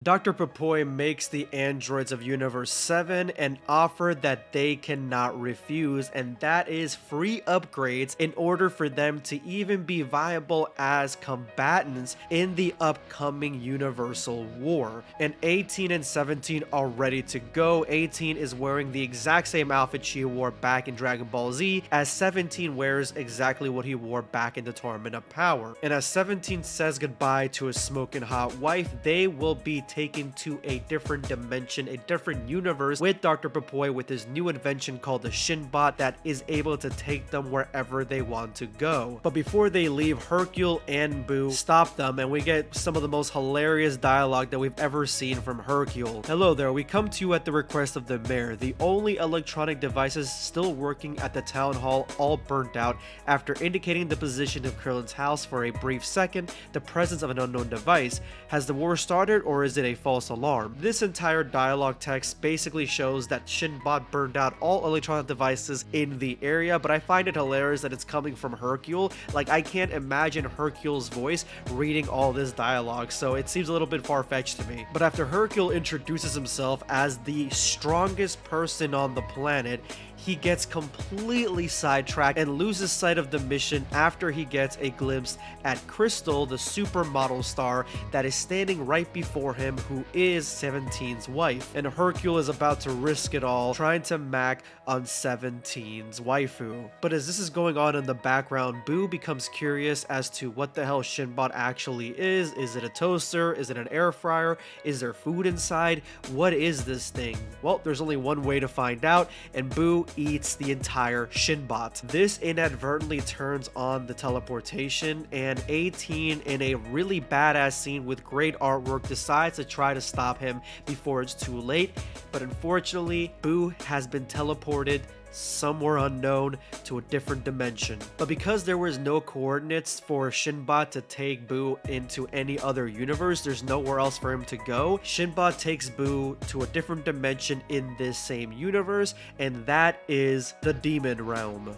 Dr. Papoy makes the androids of Universe 7 an offer that they cannot refuse, and that is free upgrades in order for them to even be viable as combatants in the upcoming Universal War. And 18 and 17 are ready to go. 18 is wearing the exact same outfit she wore back in Dragon Ball Z, as 17 wears exactly what he wore back in the Tournament of Power. And as 17 says goodbye to his smoking hot wife, they will be taken to a different dimension, a different universe, with Dr. Papoy with his new invention called the shinbot that is able to take them wherever they want to go. But before they leave, Hercule and Boo stop them, and we get some of the most hilarious dialogue that we've ever seen from Hercule. Hello there, we come to you at the request of the mayor. The only electronic devices still working at the town hall all burnt out. After indicating the position of Krillin's house for a brief second, the presence of an unknown device. Has the war started, or is it a false alarm? This entire dialogue text basically shows that Shinbot burned out all electronic devices in the area, but I find it hilarious that it's coming from Hercule. Like, I can't imagine Hercule's voice reading all this dialogue, so it seems a little bit far-fetched to me. But after Hercule introduces himself as the strongest person on the planet, he gets completely sidetracked and loses sight of the mission after he gets a glimpse at Crystal, the supermodel star that is standing right before him, who is 17's wife. And Hercule is about to risk it all trying to mac on 17's waifu. But as this is going on in the background, Boo becomes curious as to what the hell Shinbot actually is. Is it a toaster? Is it an air fryer? Is there food inside? What is this thing? Well, there's only one way to find out, and Boo eats the entire Shinbot. This inadvertently turns on the teleportation, and 18, in a really badass scene with great artwork, decides to try to stop him before it's too late. But unfortunately, Boo has been teleported somewhere unknown to a different dimension. But because there was no coordinates for Shinbot to take Boo into any other universe, there's nowhere else for him to go. Shinbot takes Boo to a different dimension in this same universe, and that is the Demon Realm.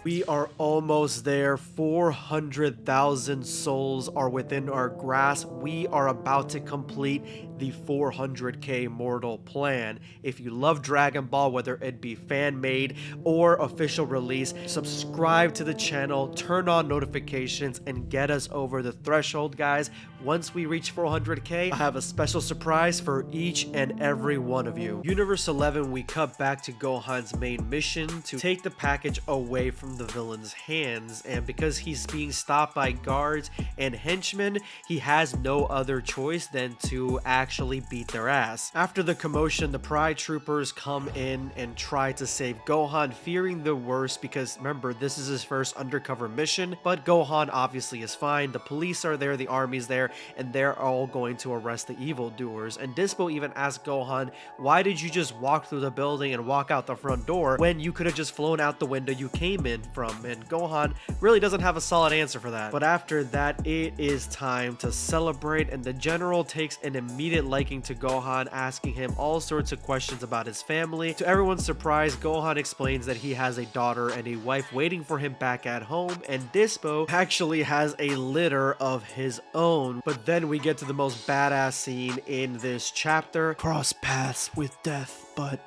We are almost there. 400,000 souls are within our grasp. We are about to complete the 400k mortal plan. If you love Dragon Ball, whether it be fan-made or official release, subscribe to the channel, turn on notifications, and get us over the threshold, guys. Once we reach 400k, I have a special surprise for each and every one of you. Universe 11, we cut back to Gohan's main mission to take the package away from the villain's hands, and because he's being stopped by guards and henchmen, he has no other choice than to actually beat their ass. After the commotion, the Pride Troopers come in and try to save Gohan, fearing the worst because remember, this is his first undercover mission. But Gohan obviously is fine. The police are there, the army's there, and they're all going to arrest the evildoers. And Dispo even asks Gohan, why did you just walk through the building and walk out the front door when you could have just flown out the window you came in from? And Gohan really doesn't have a solid answer for that. But after that, it is time to celebrate, and the general takes an immediate liking to Gohan, asking him all sorts of questions about his family. To everyone's surprise, Gohan explains that he has a daughter and a wife waiting for him back at home, and Dispo actually has a litter of his own. But then we get to the most badass scene in this chapter. Cross paths with death, but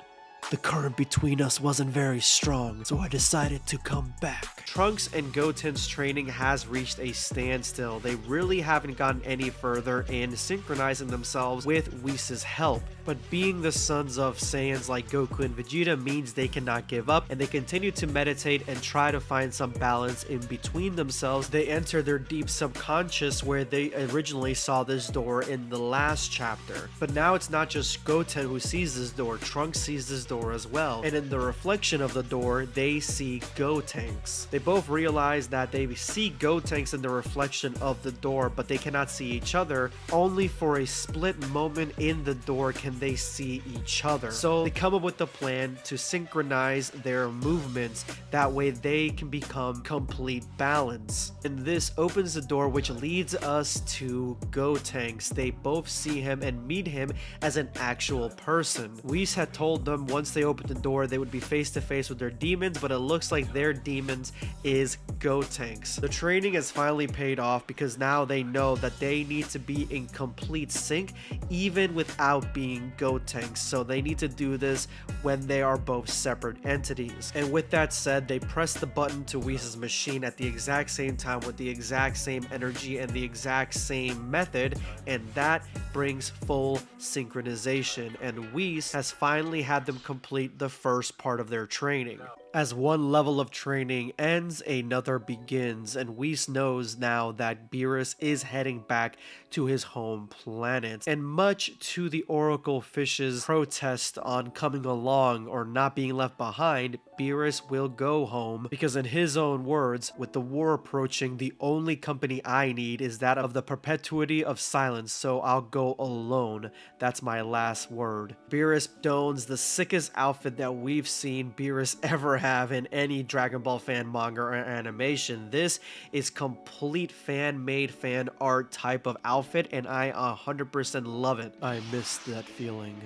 the current between us wasn't very strong, so I decided to come back. Trunks and Goten's training has reached a standstill. They really haven't gotten any further in synchronizing themselves with Whis' help. But being the sons of Saiyans like Goku and Vegeta means they cannot give up, and they continue to meditate and try to find some balance in between themselves. They enter their deep subconscious, where they originally saw this door in the last chapter. But now it's not just Goten who sees this door, Trunks sees this door as well. And in the reflection of the door, they see Gotenks. They both realize that they see Gotenks in the reflection of the door, but they cannot see each other. Only for a split moment in the door can they see each other. So they come up with a plan to synchronize their movements, that way they can become complete balance. And this opens the door which leads us to Gotenks. They both see him and meet him as an actual person. Whis had told them once once they opened the door, they would be face to face with their demons, but it looks like their demons is Gotenks. The training has finally paid off because now they know that they need to be in complete sync even without being Gotenks, so they need to do this when they are both separate entities. And with that said, they press the button to Whis' machine at the exact same time with the exact same energy and the exact same method, and that brings full synchronization, and Whis has finally had them complete the first part of their training. As one level of training ends, another begins, and Whis knows now that Beerus is heading back to his home planet. And much to the Oracle Fish's protest on coming along or not being left behind, Beerus will go home because, in his own words, with the war approaching, the only company I need is that of the perpetuity of silence, so I'll go alone. That's my last word. Beerus dons the sickest outfit that we've seen Beerus ever have in any Dragon Ball fan manga or animation. This is complete fan-made fan art type of outfit, and I 100% love it. I missed that feeling.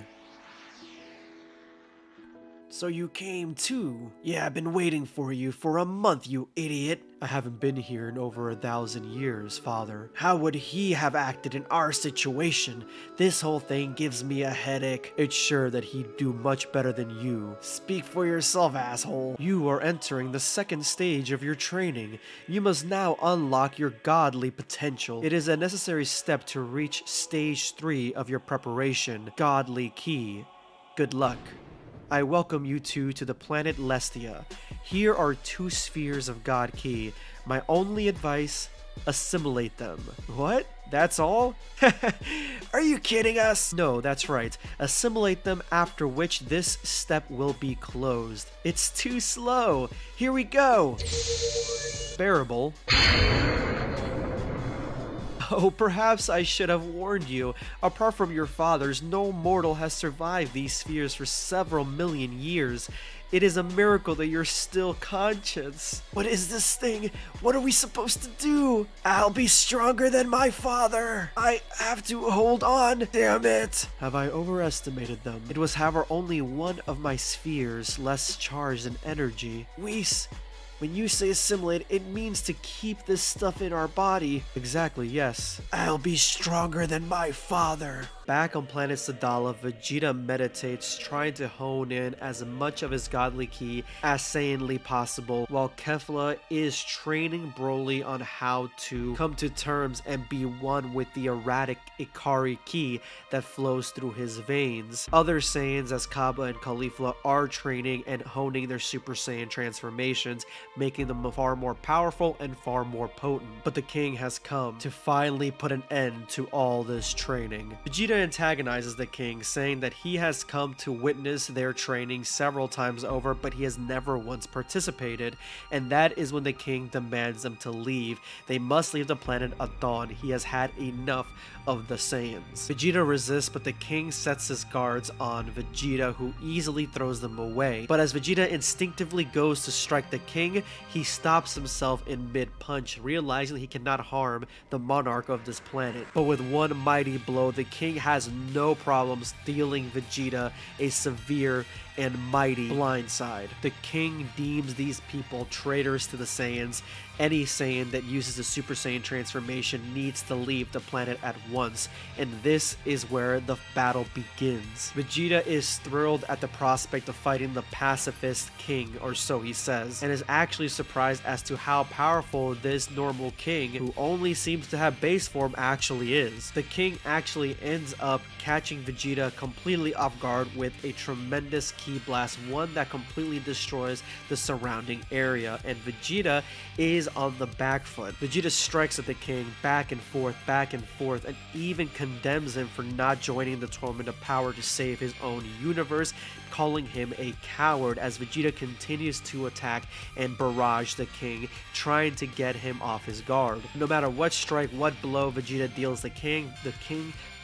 So you came too? Yeah, I've been waiting for you for a month, you idiot. I haven't been here in over 1,000 years, father. How would he have acted in our situation? This whole thing gives me a headache. It's sure that he'd do much better than you. Speak for yourself, asshole. You are entering the second stage of your training. You must now unlock your godly potential. It is a necessary step to reach stage 3 of your preparation, godly key. Good luck. I welcome you two to the planet Lestia. Here are 2 spheres of God Ki. My only advice, assimilate them. What? That's all? Are you kidding us? No, that's right. Assimilate them, after which this step will be closed. It's too slow. Here we go. Bearable. Oh, perhaps I should have warned you. Apart from your fathers, no mortal has survived these spheres for several million years. It is a miracle that you're still conscious. What is this thing? What are we supposed to do? I'll be stronger than my father. I have to hold on. Damn it. Have I overestimated them? It was, however, only one of my spheres, less charged in energy. Whis, when you say assimilate, it means to keep this stuff in our body. Exactly, yes. I'll be stronger than my father. Back on planet Sadala, Vegeta meditates, trying to hone in as much of his godly ki as sanely possible, while Kefla is training Broly on how to come to terms and be one with the erratic Ikari ki that flows through his veins. Other Saiyans, as Kaba and Caulifla, are training and honing their Super Saiyan transformations, making them far more powerful and far more potent. But the king has come to finally put an end to all this training. Vegeta antagonizes the king, saying that he has come to witness their training several times over, but he has never once participated, and that is when the king demands them to leave. They must leave the planet at dawn. He has had enough of the Saiyans. Vegeta resists, but the king sets his guards on Vegeta, who easily throws them away. But as Vegeta instinctively goes to strike the king, he stops himself in mid-punch, realizing he cannot harm the monarch of this planet. But with one mighty blow, the king has no problems dealing Vegeta a severe and mighty blindside. The king deems these people traitors to the Saiyans. Any Saiyan that uses the Super Saiyan transformation needs to leave the planet at once, and this is where the battle begins. Vegeta is thrilled at the prospect of fighting the pacifist king, or so he says, and is actually surprised as to how powerful this normal king, who only seems to have base form, actually is. The king actually ends up catching Vegeta completely off guard with a tremendous ki blast, one that completely destroys the surrounding area, and Vegeta is on the back foot. Vegeta strikes at the king back and forth, and even condemns him for not joining the Tournament of Power to save his own universe, calling him a coward as Vegeta continues to attack and barrage the king, trying to get him off his guard. No matter what strike, what blow Vegeta deals the king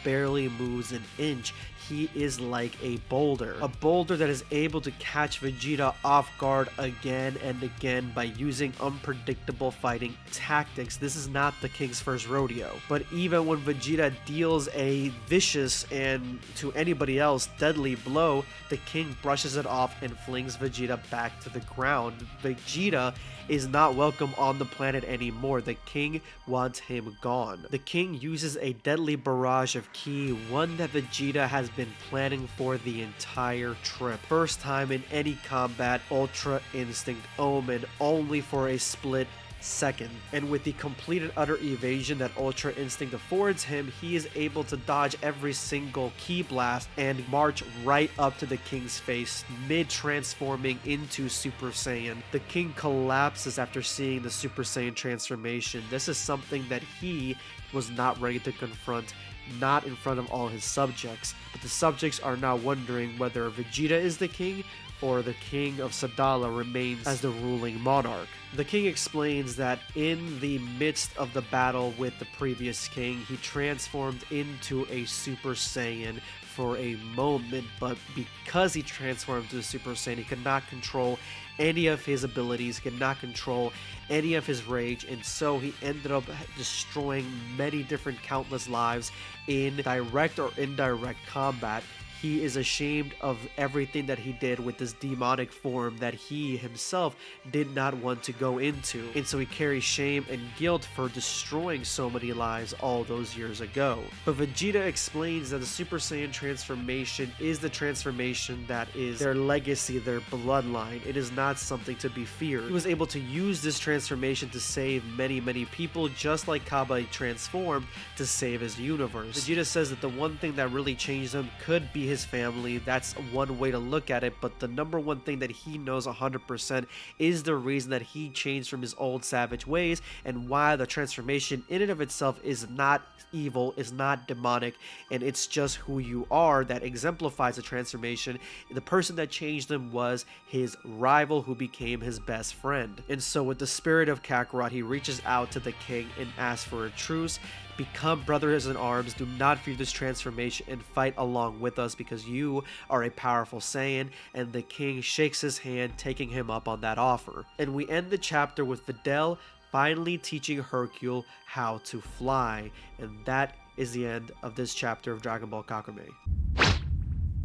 barely moves an inch. He is like a boulder that that is able to catch Vegeta off guard again and again by using unpredictable fighting tactics. This is not the King's first rodeo, but even when Vegeta deals a vicious and to anybody else deadly blow, the King brushes it off and flings Vegeta back to the ground. Vegeta is not welcome on the planet anymore. The King wants him gone. The King uses a deadly barrage of ki, one that Vegeta has been planning for the entire trip. First time in any combat, Ultra Instinct Omen, only for a split second. And with the complete and utter evasion that Ultra Instinct affords him, he is able to dodge every single ki blast and march right up to the King's face, mid-transforming into Super Saiyan. The King collapses after seeing the Super Saiyan transformation. This is something that he was not ready to confront, not in front of all his subjects, but the subjects are now wondering whether Vegeta is the king or the King of Sadala remains as the ruling monarch. The King explains that in the midst of the battle with the previous king, he transformed into a Super Saiyan for a moment, but because he transformed into a Super Saiyan, he could not control any of his abilities, could not control any of his rage, and so he ended up destroying many different countless lives in direct or indirect combat. He is ashamed of everything that he did with this demonic form that he himself did not want to go into. And so he carries shame and guilt for destroying so many lives all those years ago. But Vegeta explains that the Super Saiyan transformation is the transformation that is their legacy, their bloodline. It is not something to be feared. He was able to use this transformation to save many people, just like Kakumei transformed to save his universe. Vegeta says that the one thing that really changed him could be his family. That's one way to look at it, but the number one thing that he knows 100% is the reason that he changed from his old savage ways, and why the transformation in and of itself is not evil, is not demonic, and it's just who you are that exemplifies the transformation. The person that changed him was his rival, who became his best friend. And so with the spirit of Kakarot, he reaches out to the king and asks for a truce. Become brothers in arms, do not fear this transformation, and fight along with us because you are a powerful Saiyan. And the king shakes his hand, taking him up on that offer. And we end the chapter with Videl finally teaching Hercule how to fly. And that is the end of this chapter of Dragon Ball Kakumei.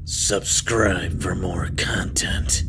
Subscribe for more content.